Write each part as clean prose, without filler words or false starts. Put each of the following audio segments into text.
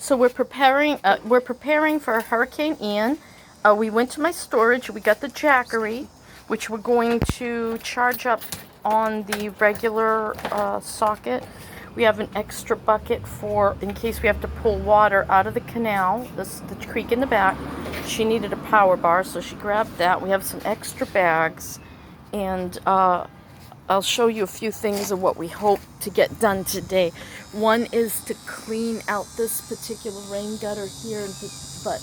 So we're preparing for Hurricane Ian. We went to my storage. We got the Jackery, which we're going to charge up on the regular socket. We have an extra bucket for in case we have to pull water out of the canal, the creek in the back. She needed a power bar, so she grabbed that. We have some extra bags, and I'll show you a few things of what we hope to get done today. One is to clean out this particular rain gutter here, but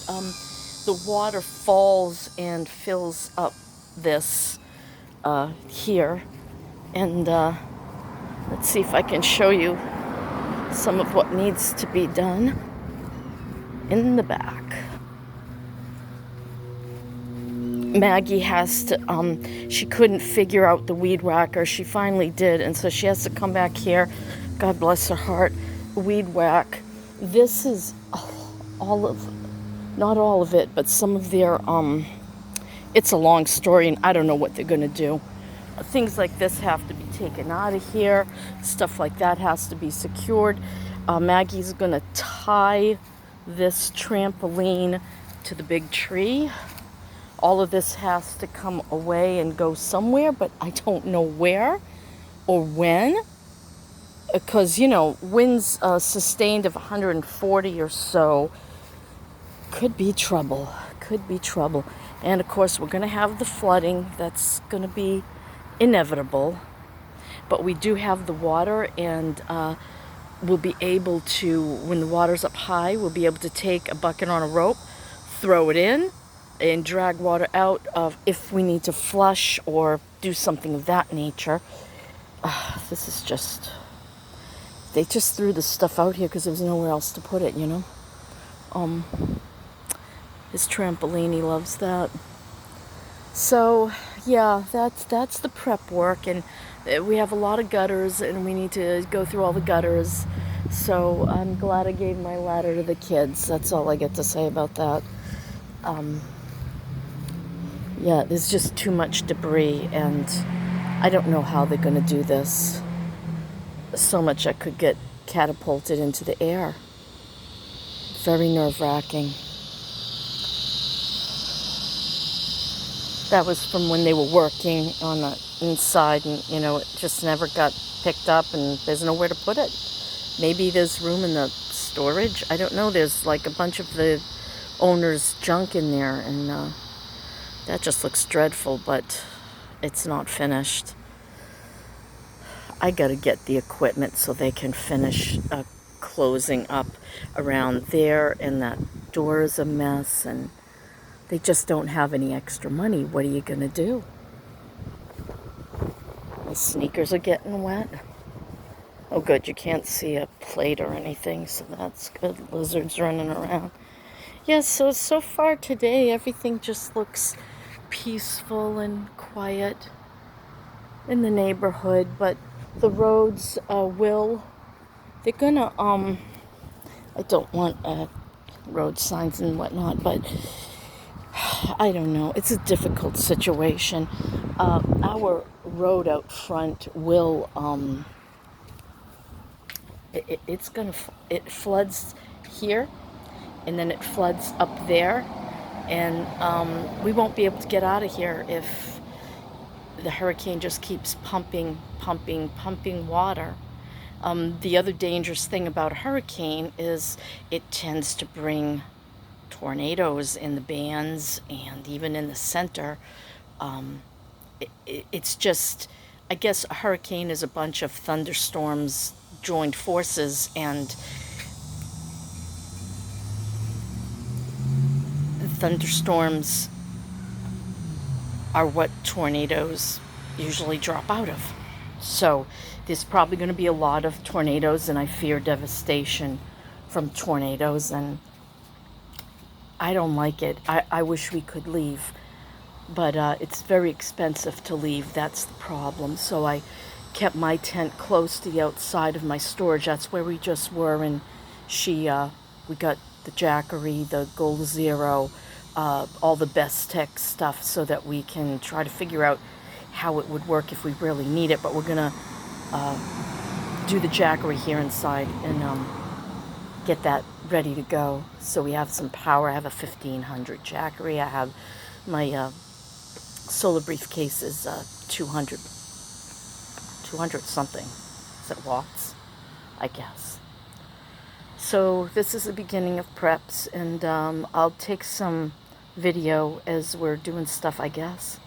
the water falls and fills up this here. And let's see if I can show you some of what needs to be done in the back. Maggie has to, she couldn't figure out the weed whacker. She finally did, and so she has to come back here. God bless her heart. Weed whack. This is all of, not all of it, but some of their, it's a long story, and I don't know what they're going to do. Things like this have to be taken out of here. Stuff like that has to be secured. Maggie's going to tie this trampoline to the big tree. All of this has to come away and go somewhere, but I don't know where or when. Because, you know, winds sustained of 140 or so could be trouble. Could be trouble. And, of course, we're going to have the flooding. That's going to be inevitable. But we do have the water, and we'll be able to, when the water's up high, we'll be able to take a bucket on a rope, throw it in, and drag water out of if we need to flush or do something of that nature. This is just, they just threw the stuff out here because there was nowhere else to put it, you know. His trampoline, he loves that. So yeah, that's the prep work, and we have a lot of gutters, and we need to go through all the gutters. So I'm glad I gave my ladder to the kids. That's all I get to say about that. Yeah, there's just too much debris, and I don't know how they're going to do this. So much I could get catapulted into the air. Very nerve-wracking. That was from when they were working on the inside, and, you know, it just never got picked up, and there's nowhere to put it. Maybe there's room in the storage. I don't know. There's like a bunch of the owner's junk in there, and that just looks dreadful, but it's not finished. I gotta get the equipment so they can finish closing up around there, and that door is a mess, and they just don't have any extra money. What are you gonna do? My sneakers are getting wet. Oh good, you can't see a plate or anything, so that's good. Lizards running around. Yeah, so far today, everything just looks peaceful and quiet in the neighborhood, but the roads they're gonna, I don't want road signs and whatnot, but I don't know. It's a difficult situation. Our road out front will, it floods here, and then it floods up there, and we won't be able to get out of here if the hurricane just keeps pumping water. The other dangerous thing about a hurricane is it tends to bring tornadoes in the bands and even in the center. It's just, I guess a hurricane is a bunch of thunderstorms joined forces, and thunderstorms are what tornadoes usually drop out of. So there's probably going to be a lot of tornadoes, and I fear devastation from tornadoes, and I don't like it. I wish we could leave, but it's very expensive to leave. That's the problem. So I kept my tent close to the outside of my storage. That's where we just were, and we got the Jackery, the Gold Zero, all the best tech stuff, so that we can try to figure out how it would work if we really need it. But we're gonna do the Jackery here inside, and get that ready to go so we have some power. I have a 1500 Jackery. I have my solar briefcase is 200 something. Is it watts? I guess. So this is the beginning of preps, and I'll take some video as we're doing stuff, I guess.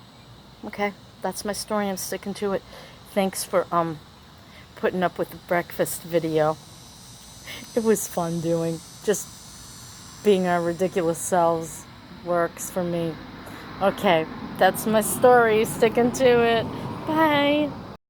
Okay, that's my story. I'm sticking to it. Thanks for putting up with the breakfast video. It was fun doing. Just being our ridiculous selves works for me. Okay, that's my story. Sticking to it. Bye.